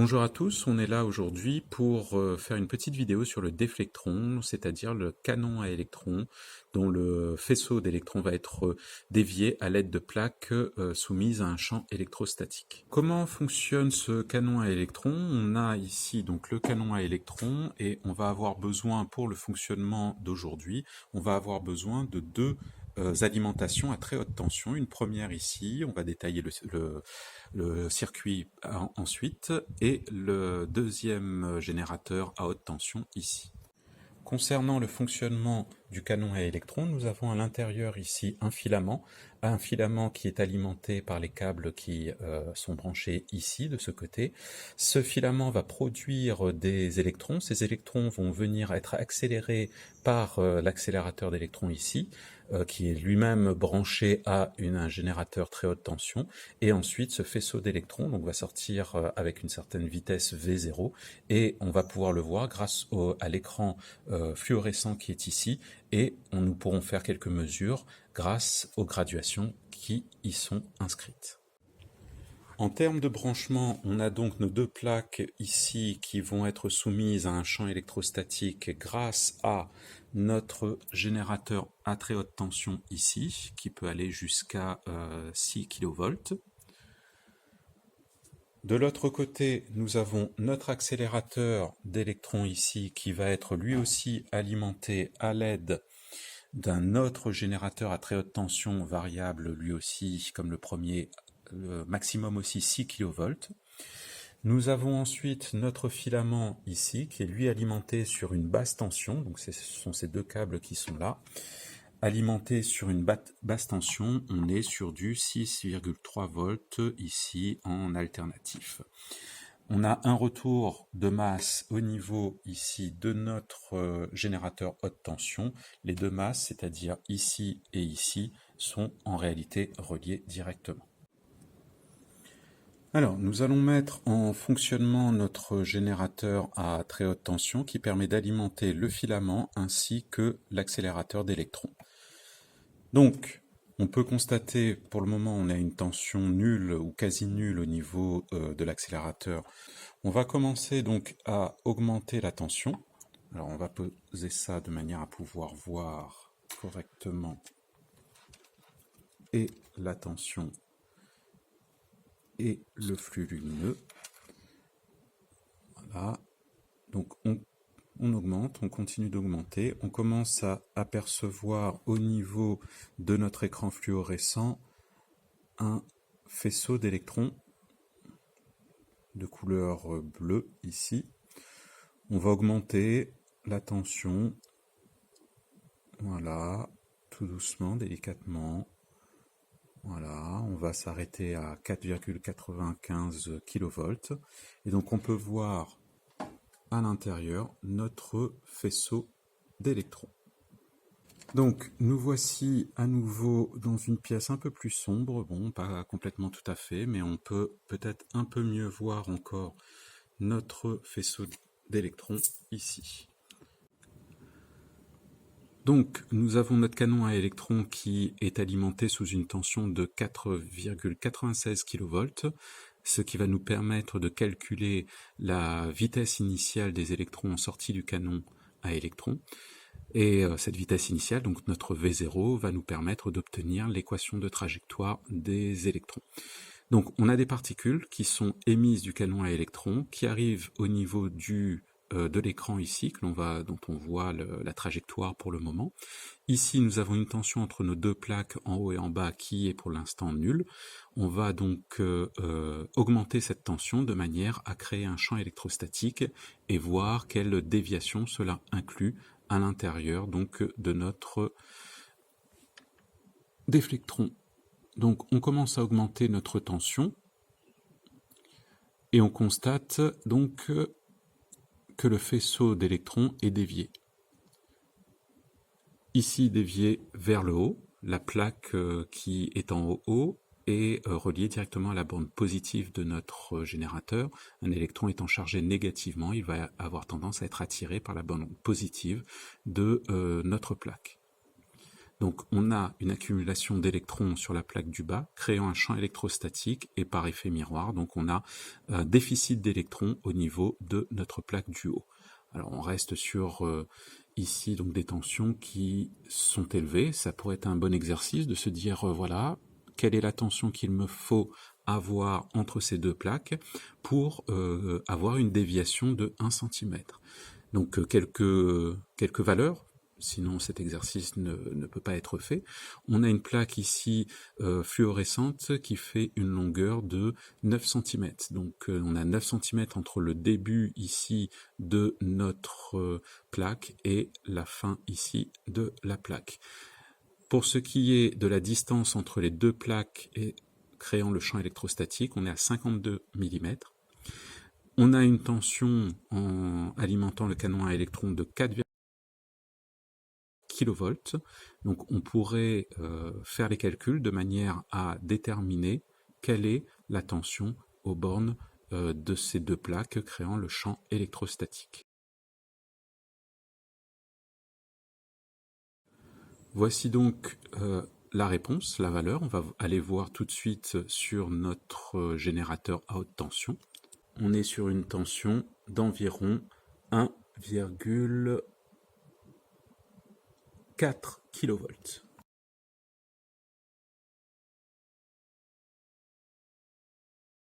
Bonjour à tous, on est là aujourd'hui pour faire une petite vidéo sur le déflectron, c'est-à-dire le canon à électrons dont le faisceau d'électrons va être dévié à l'aide de plaques soumises à un champ électrostatique. Comment fonctionne ce canon à électrons? On a ici donc le canon à électrons et on va avoir besoin pour le fonctionnement d'aujourd'hui, on va avoir besoin de deux alimentations à très haute tension. Une première ici, on va détailler le circuit ensuite, et le deuxième générateur à haute tension ici. Concernant le fonctionnement du canon à électrons, nous avons à l'intérieur ici un filament qui est alimenté par les câbles qui sont branchés ici, de ce côté. Ce filament va produire des électrons. Ces électrons vont venir être accélérés par l'accélérateur d'électrons ici, qui est lui-même branché à un générateur très haute tension. Et ensuite, ce faisceau d'électrons va sortir avec une certaine vitesse V0, et on va pouvoir le voir grâce à l'écran fluorescent qui est ici, et nous pourrons faire quelques mesures grâce aux graduations qui y sont inscrites. En termes de branchement, on a donc nos deux plaques ici qui vont être soumises à un champ électrostatique grâce à notre générateur à très haute tension ici, qui peut aller jusqu'à 6 kV. De l'autre côté, nous avons notre accélérateur d'électrons ici qui va être lui aussi alimenté à l'aide d'un autre générateur à très haute tension variable, lui aussi comme le premier, le maximum aussi 6 kV. Nous avons ensuite notre filament ici qui est lui alimenté sur une basse tension, donc ce sont ces deux câbles qui sont là. Alimenté sur une basse tension, on est sur du 6,3 volts ici en alternatif. On a un retour de masse au niveau ici de notre générateur haute tension. Les deux masses, c'est-à-dire ici et ici, sont en réalité reliées directement. Alors, nous allons mettre en fonctionnement notre générateur à très haute tension qui permet d'alimenter le filament ainsi que l'accélérateur d'électrons. Donc, on peut constater, pour le moment, on a une tension nulle ou quasi nulle au niveau de l'accélérateur. On va commencer donc à augmenter la tension. Alors, on va poser ça de manière à pouvoir voir correctement et la tension et le flux lumineux. Voilà. Donc, on augmente, on continue d'augmenter, on commence à apercevoir au niveau de notre écran fluorescent un faisceau d'électrons de couleur bleue ici. On va augmenter la tension, voilà, tout doucement, délicatement. Voilà, on va s'arrêter à 4,95 kV. Et donc on peut voir à l'intérieur notre faisceau d'électrons. Donc nous voici à nouveau dans une pièce un peu plus sombre, bon pas complètement tout à fait, mais on peut peut-être un peu mieux voir encore notre faisceau d'électrons ici. Donc nous avons notre canon à électrons qui est alimenté sous une tension de 4,96 kV, ce qui va nous permettre de calculer la vitesse initiale des électrons en sortie du canon à électrons. Et cette vitesse initiale, donc notre V0, va nous permettre d'obtenir l'équation de trajectoire des électrons. Donc on a des particules qui sont émises du canon à électrons, qui arrivent au niveau de l'écran ici, dont on voit la trajectoire pour le moment. Ici, nous avons une tension entre nos deux plaques en haut et en bas qui est pour l'instant nulle. On va donc augmenter cette tension de manière à créer un champ électrostatique et voir quelle déviation cela inclut à l'intérieur donc de notre déflectron. Donc on commence à augmenter notre tension et on constate donc que le faisceau d'électrons est dévié. Ici dévié vers le haut, la plaque qui est en haut est reliée directement à la borne positive de notre générateur. Un électron étant chargé négativement, il va avoir tendance à être attiré par la borne positive de notre plaque. Donc on a une accumulation d'électrons sur la plaque du bas, créant un champ électrostatique et par effet miroir, donc on a un déficit d'électrons au niveau de notre plaque du haut. Alors on reste sur ici donc des tensions qui sont élevées. Ça pourrait être un bon exercice de se dire voilà, quelle est la tension qu'il me faut avoir entre ces deux plaques pour avoir une déviation de 1 cm. Donc quelques valeurs, sinon cet exercice ne peut pas être fait. On a une plaque ici fluorescente qui fait une longueur de 9 cm. Donc on a 9 cm entre le début ici de notre plaque et la fin ici de la plaque. Pour ce qui est de la distance entre les deux plaques et créant le champ électrostatique, on est à 52 mm. On a une tension en alimentant le canon à électrons de 4 kV. Donc on pourrait faire les calculs de manière à déterminer quelle est la tension aux bornes de ces deux plaques créant le champ électrostatique. Voici donc la réponse, la valeur. On va aller voir tout de suite sur notre générateur à haute tension. On est sur une tension d'environ 1,4 kV.